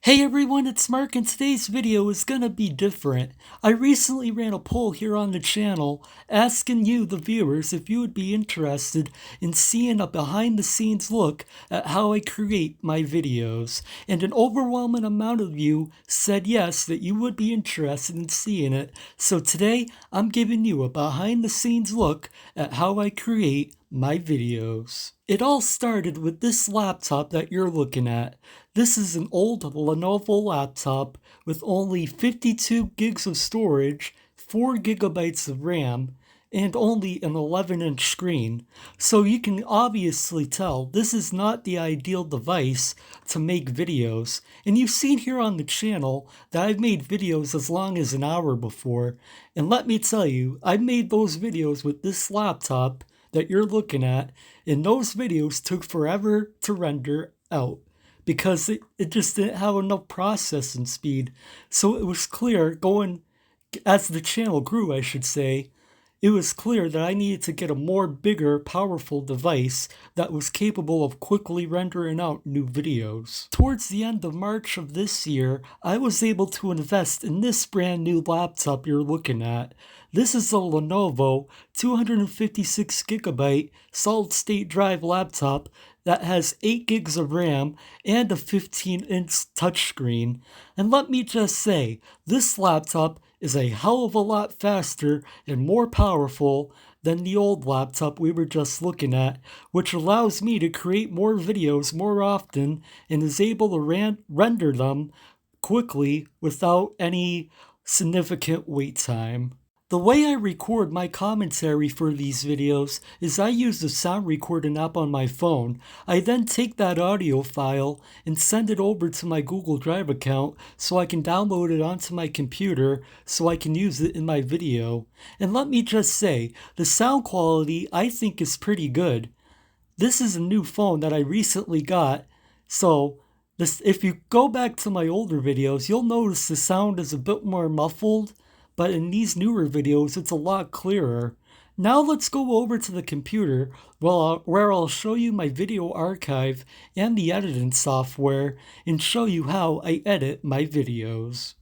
Hey everyone, it's Mark, and today's video is gonna be different. I recently ran a poll here on the channel asking you, the viewers, if you would be interested in seeing a behind the scenes look at how I create my videos. And an overwhelming amount of you said yes, that you would be interested in seeing it. So today, I'm giving you a behind the scenes look at how I create my videos. It all started with this laptop that you're looking at. This is an old Lenovo laptop with only 52 gigs of storage, 4 gigabytes of RAM, and only an 11-inch screen. So you can obviously tell this is not the ideal device to make videos. And you've seen here on the channel that I've made videos as long as an hour before. And let me tell you, I've made those videos with this laptop that you're looking at, and those videos took forever to render out because it just didn't have enough processing speed. So it was clear as the channel grew, I should say, it was clear that I needed to get a more bigger, powerful device that was capable of quickly rendering out new videos. Towards the end of March of this year, I was able to invest in this brand new laptop you're looking at. This is a Lenovo 256 gigabyte solid state drive laptop that has 8 gigs of RAM and a 15-inch touchscreen. And let me just say, this laptop is a hell of a lot faster and more powerful than the old laptop we were just looking at, which allows me to create more videos more often and is able to render them quickly without any significant wait time. The way I record my commentary for these videos is I use the sound recording app on my phone. I then take that audio file and send it over to my Google Drive account so I can download it onto my computer so I can use it in my video. And let me just say, the sound quality I think is pretty good. This is a new phone that I recently got, so if you go back to my older videos, you'll notice the sound is a bit more muffled. But in these newer videos, it's a lot clearer. Now let's go over to the computer where I'll show you my video archive and the editing software and show you how I edit my videos.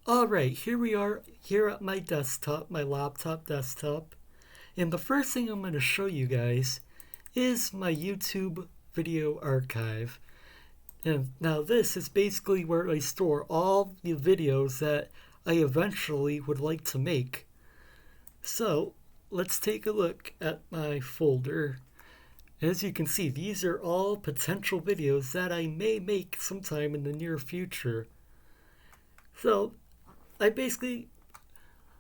Alright, here we are here at my desktop, my laptop desktop. And the first thing I'm going to show you guys is my YouTube video archive. And now this is basically where I store all the videos that I eventually would like to make. So let's take a look at my folder. As you can see, these are all potential videos that I may make sometime in the near future. So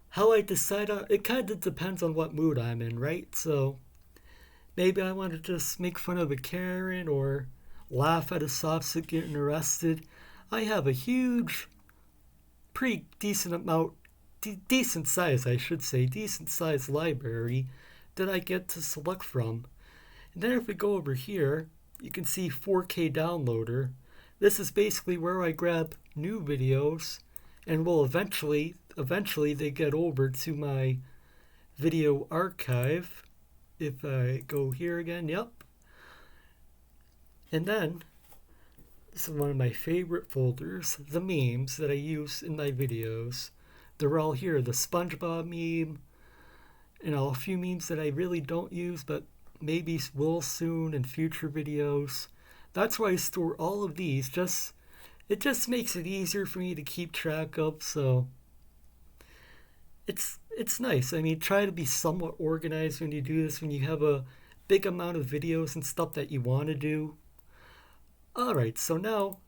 how I decide on it kind of depends on what mood I'm in, right? So maybe I want to just make fun of a Karen or laugh at a softstick getting arrested. I have a huge, pretty decent size library that I get to select from. And then if we go over here, you can see 4K downloader. This is basically where I grab new videos and will eventually they get over to my video archive. If I go here again, yep. And then this is one of my favorite folders, the memes that I use in my videos. They're all here, the SpongeBob meme, and a few memes that I really don't use, but maybe will soon in future videos. That's why I store all of these. It just makes it easier for me to keep track of, so it's nice. I mean, try to be somewhat organized when you do this, when you have a big amount of videos and stuff that you want to do. Alright, so now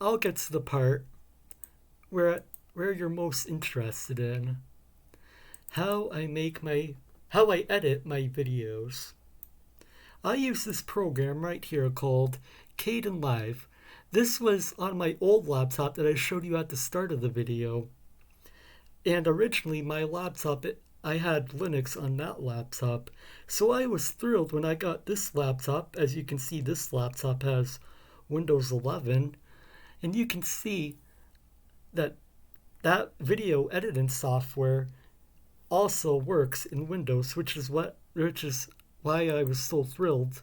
I'll get to the part where you're most interested in. How I edit my videos. I use this program right here called Kline Bea. This was on my old laptop that I showed you at the start of the video. And originally my laptop, I had Linux on that laptop. So I was thrilled when I got this laptop. As you can see, this laptop has Windows 11, and you can see that video editing software also works in Windows, which is why I was so thrilled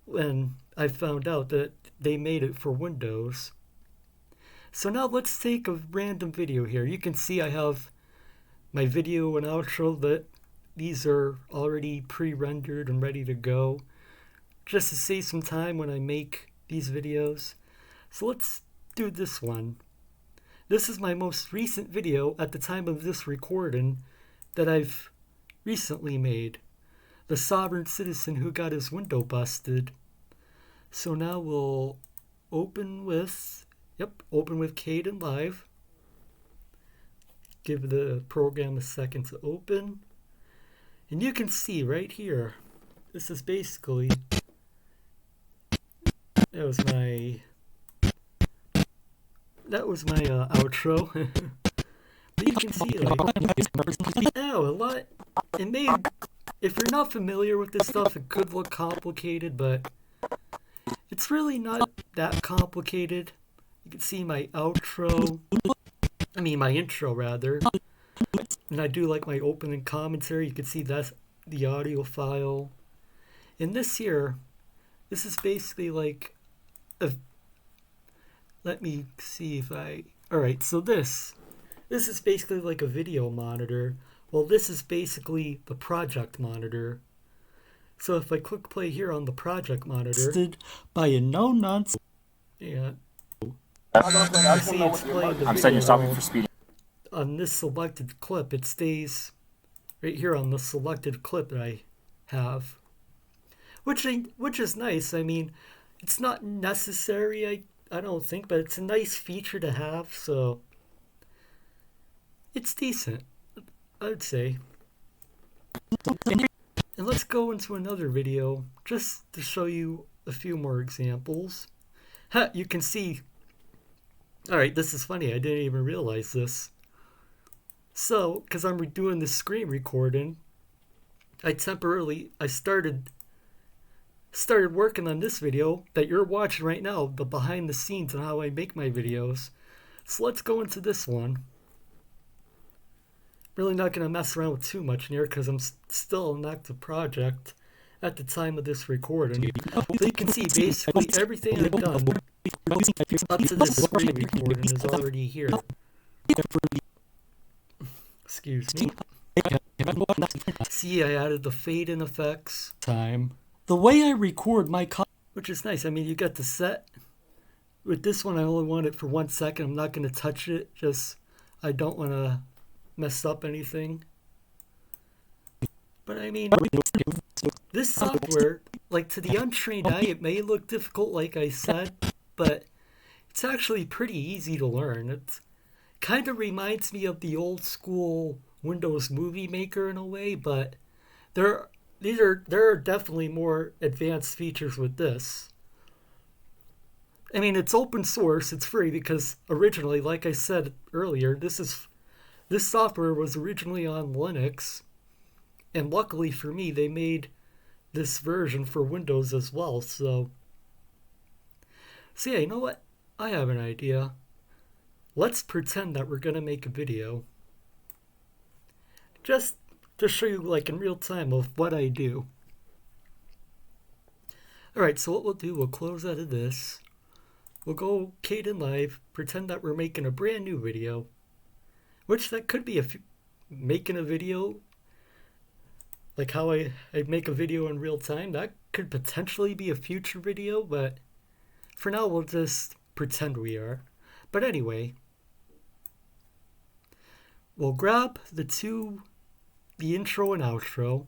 when I found out that they made it for Windows. So now let's take a random video here. You can see I have my video and outro that these are already pre-rendered and ready to go, just to save some time when I make these videos. So let's do this one. This is my most recent video at the time of this recording that I've recently made. The sovereign citizen who got his window busted. So now we'll open with Kline Live. Give the program a second to open. And you can see right here, this is basically, that was my outro. But you can see, like, a lot, it made, if you're not familiar with this stuff, it could look complicated, but it's really not that complicated. You can see my my intro rather. And I do like my opening commentary. You can see that's the audio file. And this here, this is basically like let me see if alright, so this is basically like a video monitor. Well, this is basically the project monitor. So if I click play here on the project monitor, by a no-nonsense, yeah, you see it's playing the I'm video. setting you stopping for speeding. On this selected clip, it stays right here on the selected clip that I have, which is nice. I mean, it's not necessary, I don't think, but it's a nice feature to have, so it's decent, I'd say. And let's go into another video just to show you a few more examples. You can see, alright, this is funny, I didn't even realize this. So, because I'm doing this screen recording, I started working on this video that you're watching right now, the behind the scenes on how I make my videos. So let's go into this one. Really not going to mess around with too much in here because I'm still an active project at the time of this recording. So you can see basically everything I've done up to this screen recording is already here. Excuse me. See, I added the fade in effects. The way I record my which is nice. I mean, you got the set. With this one, I only want it for 1 second. I'm not going to touch it. Just, I don't want to mess up anything. But I mean, this software, like to the untrained eye, it may look difficult, like I said, but it's actually pretty easy to learn. It kind of reminds me of the old school Windows Movie Maker in a way, but there are definitely more advanced features with this. I mean, it's open source, it's free, because originally, like I said earlier, this software was originally on Linux, and luckily for me, they made this version for Windows as well. So yeah, you know what? I have an idea. Let's pretend that we're gonna make a video, just to show you, like, in real time of what I do. Alright, so what we'll do, we'll close out of this. We'll go Kline Live, pretend that we're making a brand new video. Which that could be making a video, like how I make a video in real time. That could potentially be a future video, but for now we'll just pretend we are. But anyway, we'll grab the intro and outro.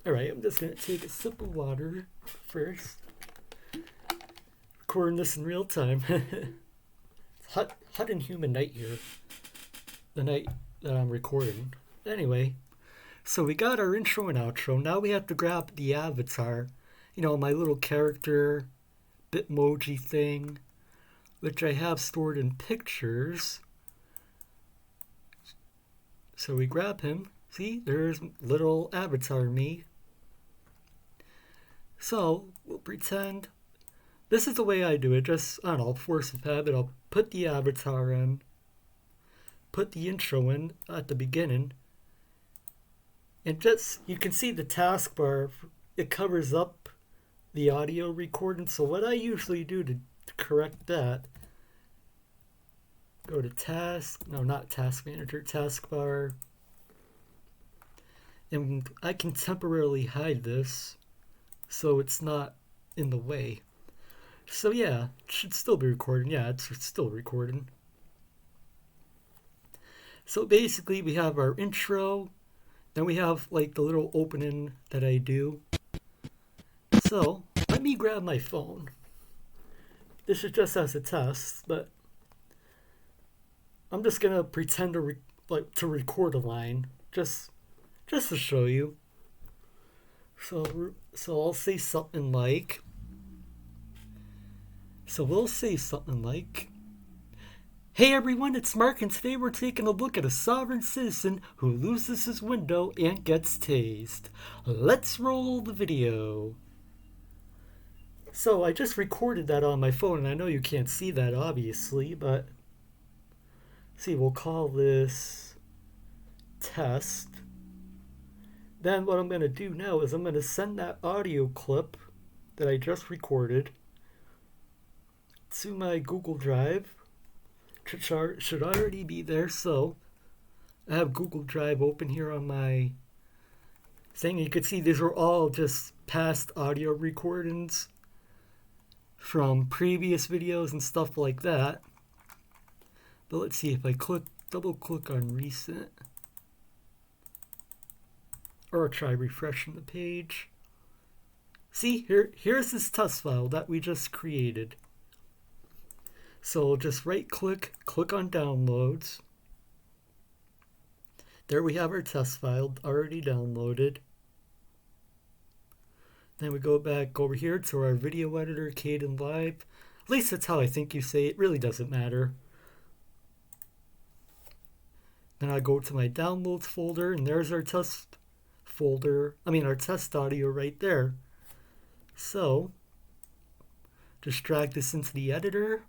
Alright, I'm just going to take a sip of water first. Recording this in real time. It's hot and humid night here. The night that I'm recording. Anyway, so we got our intro and outro. Now we have to grab the avatar. You know, my little character Bitmoji thing, which I have stored in pictures. So we grab him. See, there's little avatar me. So we'll pretend. This is the way I do it. Just, I don't know, force of habit. I'll put the avatar in. Put the intro in at the beginning. And just, you can see the taskbar. It covers up the audio recording. So what I usually do to correct that Go to task, no, not task manager, taskbar. And I can temporarily hide this so it's not in the way. So yeah, it should still be recording. Yeah, it's still recording. So basically we have our intro, then we have like the little opening that I do. So let me grab my phone. This is just as a test, but I'm just gonna pretend to record a line, just to show you. So I'll say something like. So we'll say something like, "Hey everyone, it's Mark, and today we're taking a look at a sovereign citizen who loses his window and gets tased. Let's roll the video." So I just recorded that on my phone, and I know you can't see that obviously, but see, we'll call this test. Then what I'm going to do now is I'm going to send that audio clip that I just recorded to my Google Drive. It should already be there, so I have Google Drive open here on my thing. You can see these are all just past audio recordings from previous videos and stuff like that. But let's see if I double click on recent, or try refreshing the page. See, here's this test file that we just created. So just right click on downloads. There we have our test file already downloaded. Then we go back over here to our video editor, Kdenlive. At least that's how I think you say it. It really doesn't matter. Then I go to my downloads folder, and there's our test folder. Our test audio right there. So just drag this into the editor,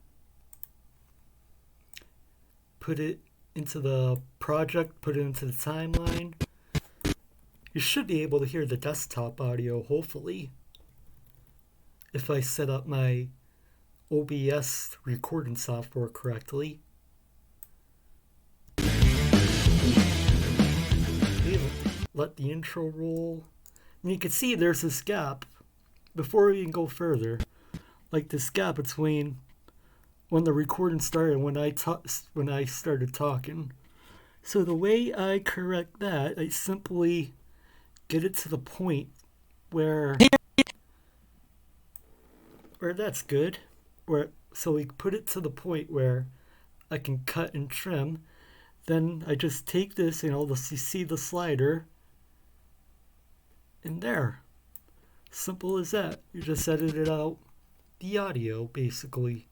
put it into the project, put it into the timeline. You should be able to hear the desktop audio, hopefully, if I set up my OBS recording software correctly. Let the intro roll. And you can see there's this gap before we can go further, like this gap between when the recording started and when I started talking. So the way I correct that, I simply get it to the point where that's good. So we put it to the point where I can cut and trim. Then I just take this, you see the slider, and there. Simple as that. You just edited out the audio, basically.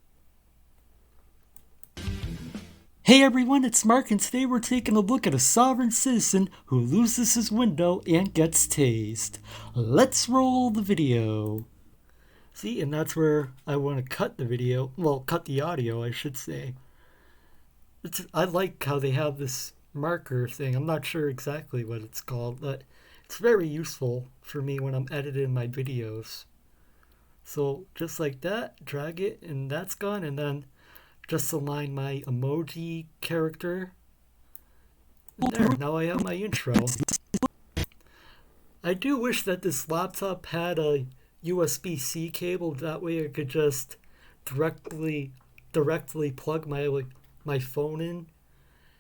Hey everyone, it's Mark, and today we're taking a look at a sovereign citizen who loses his window and gets tased. Let's roll the video. See, and that's where I want to cut the video. Well, cut the audio, I should say. I like how they have this marker thing. I'm not sure exactly what it's called, but it's very useful for me when I'm editing my videos. So just like that, drag it, and that's gone, and then just align my emoji character. And there, now I have my intro. I do wish that this laptop had a USB-C cable. That way I could just directly plug my phone in,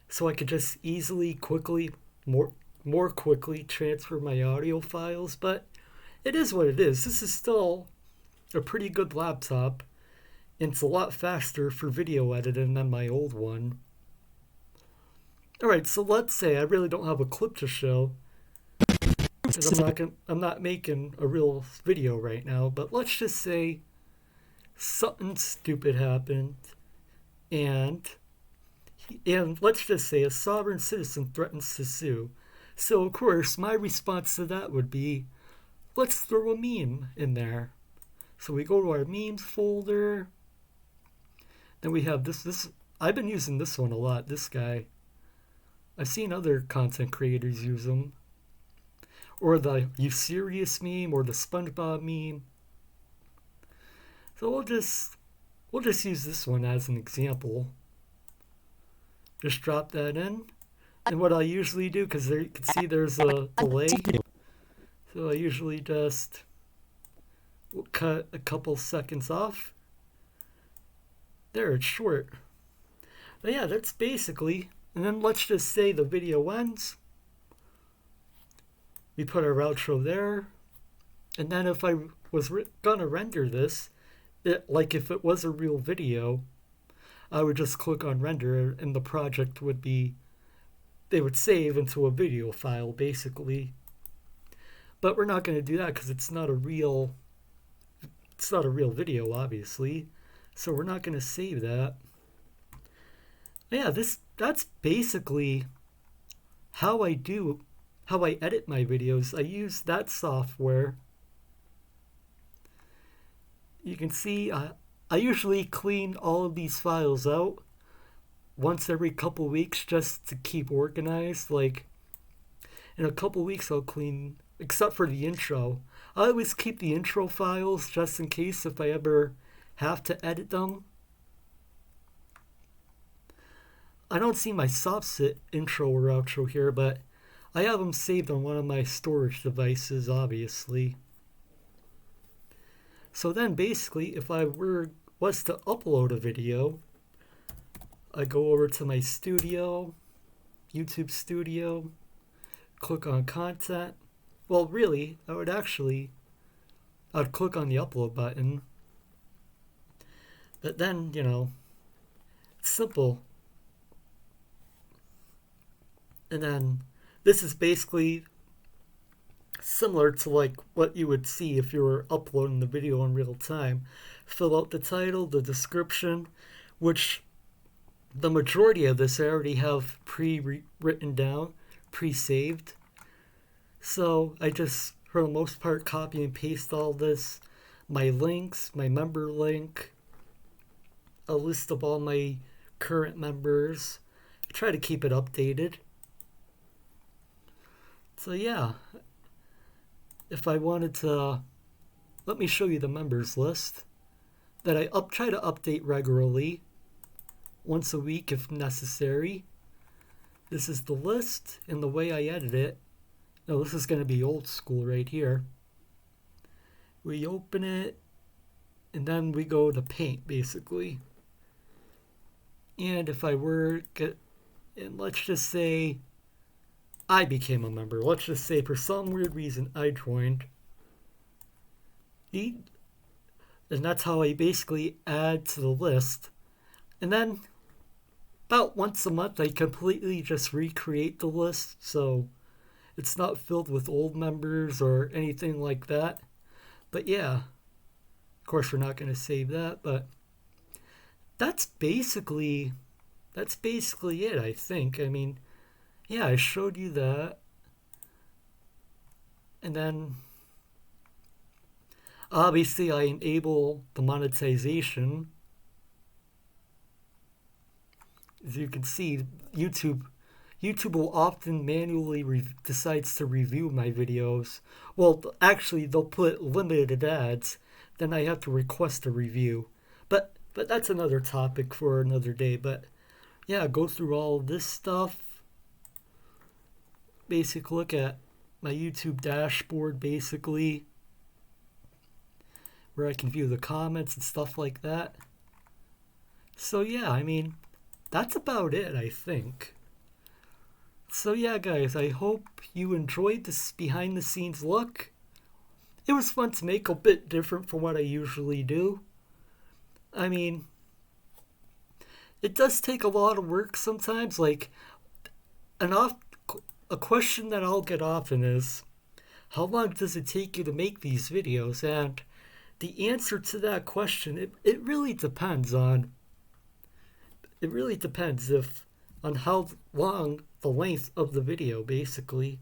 so I could just more quickly transfer my audio files. But it is what it is. This is still a pretty good laptop, and it's a lot faster for video editing than my old one. Alright, so let's say I really don't have a clip to show, because I'm not making a real video right now, but let's just say something stupid happened, and let's just say a sovereign citizen threatens to sue. So of course my response to that would be, let's throw a meme in there. So we go to our memes folder. Then we have this. I've been using this one a lot, this guy. I've seen other content creators use them. Or the "You Serious" meme, or the SpongeBob meme. So we'll just use this one as an example. Just drop that in. And what I usually do, because you can see there's a delay, so I usually just cut a couple seconds off. There, it's short. But yeah, that's basically, and then let's just say the video ends. We put our outro there. And then if I was gonna render this, like if it was a real video, I would just click on render and the project would be, they would save into a video file basically. But we're not going to do that because it's not a real video obviously. So we're not going to save that. Yeah, that's basically how I edit my videos. I use that software. You can see I usually clean all of these files out once every couple weeks just to keep organized. Like in a couple weeks I'll clean, except for the intro. I always keep the intro files just in case if I ever have to edit them. I don't see my Cpt intro or outro here, but I have them saved on one of my storage devices, obviously. So then basically, if I was to upload a video, I go over to my studio, YouTube studio, click on content. Well, really, I'd click on the upload button. But then, it's simple. And then this is basically similar to like what you would see if you were uploading the video in real time. Fill out the title, the description, which the majority of this I already have pre-written down, pre-saved. So I just, for the most part, copy and paste all this. My links, my member link, a list of all my current members. I try to keep it updated. So yeah, if I wanted to, let me show you the members list that I try to update regularly, once a week if necessary. This is the list and the way I edit it. Now this is going to be old school right here. We open it and then we go to paint basically. And if I were and let's just say I became a member. Let's just say for some weird reason I joined. And that's how I basically add to the list. And then about once a month I completely just recreate the list so it's not filled with old members or anything like that. But yeah, of course we're not going to save that, but that's basically it, I think. I mean, yeah, I showed you that. And then obviously I enable the monetization. As you can see, YouTube will often manually decides to review my videos. Well, actually, they'll put limited ads. Then I have to request a review. But that's another topic for another day. But yeah, go through all this stuff. Basic look at my YouTube dashboard, basically, where I can view the comments and stuff like that. So yeah, I mean, that's about it, I think. So yeah, guys, I hope you enjoyed this behind the scenes look. It was fun to make, a bit different from what I usually do. I mean, it does take a lot of work sometimes. Like, a question that I'll get often is, how long does it take you to make these videos? And the answer to that question, it really depends on how long the length of the video, basically.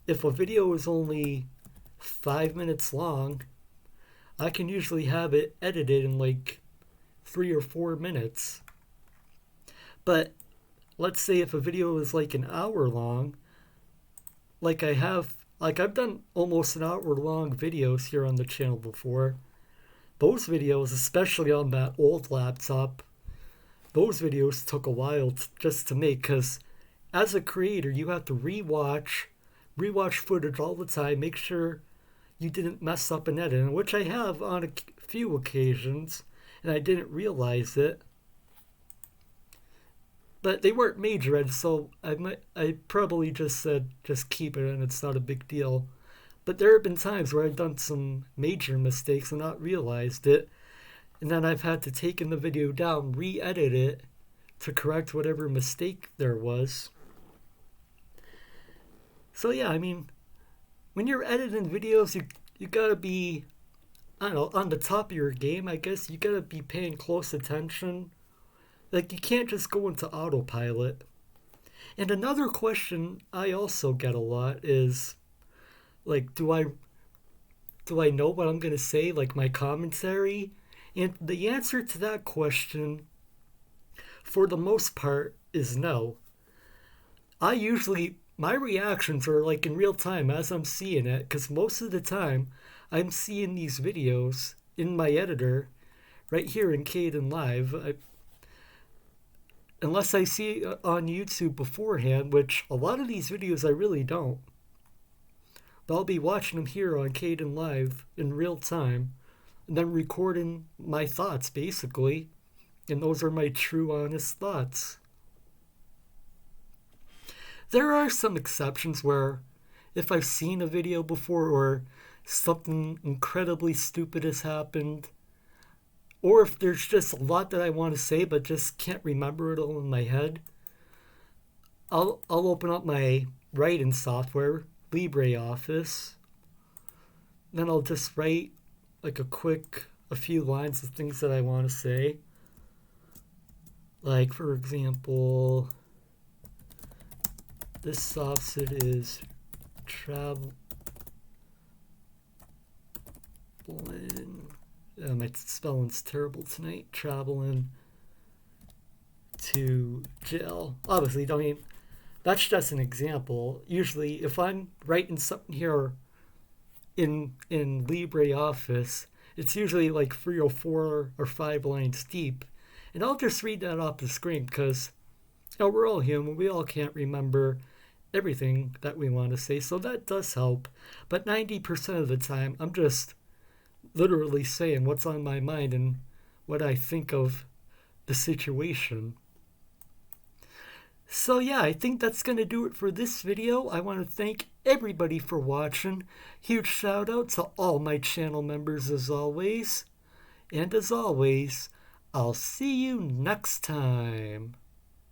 If a video is only 5 minutes long, I can usually have it edited in like 3 or 4 minutes. But let's say if a video is like an hour long, I've done almost an hour long videos here on the channel before. Those videos, especially on that old laptop, those videos took a while just to make, because as a creator, you have to rewatch footage all the time, make sure you didn't mess up an edit, which I have on a few occasions, and I didn't realize it. But they weren't major edits, so I probably just said just keep it and it's not a big deal. But there have been times where I've done some major mistakes and not realized it, and then I've had to take in the video down, re-edit it to correct whatever mistake there was. So yeah, I mean, when you're editing videos, you gotta be, I don't know, on the top of your game, I guess. You gotta be paying close attention. Like, you can't just go into autopilot. And another question I also get a lot is, like, do I know what I'm gonna say, like my commentary? And the answer to that question, for the most part, is no. My reactions are like in real time as I'm seeing it, because most of the time I'm seeing these videos in my editor right here in Kline Live. Unless I see it on YouTube beforehand, which a lot of these videos I really don't. But I'll be watching them here on Kline Live in real time, and then recording my thoughts, basically. And those are my true, honest thoughts. There are some exceptions where if I've seen a video before or something incredibly stupid has happened, or if there's just a lot that I want to say but just can't remember it all in my head, I'll open up my writing software, LibreOffice. Then I'll just write like a few lines of things that I want to say. Like, for example, this sausage is traveling. My spelling's terrible tonight. Traveling to jail. Obviously, I mean, that's just an example. Usually, if I'm writing something here in LibreOffice, it's usually like 3 or 4 or 5 lines deep. And I'll just read that off the screen because, you know, we're all human. We all can't remember everything that we want to say, so that does help. But 90% of the time, I'm just literally saying what's on my mind and what I think of the situation. So yeah, I think that's going to do it for this video. I want to thank everybody for watching. Huge shout out to all my channel members as always. And as always, I'll see you next time.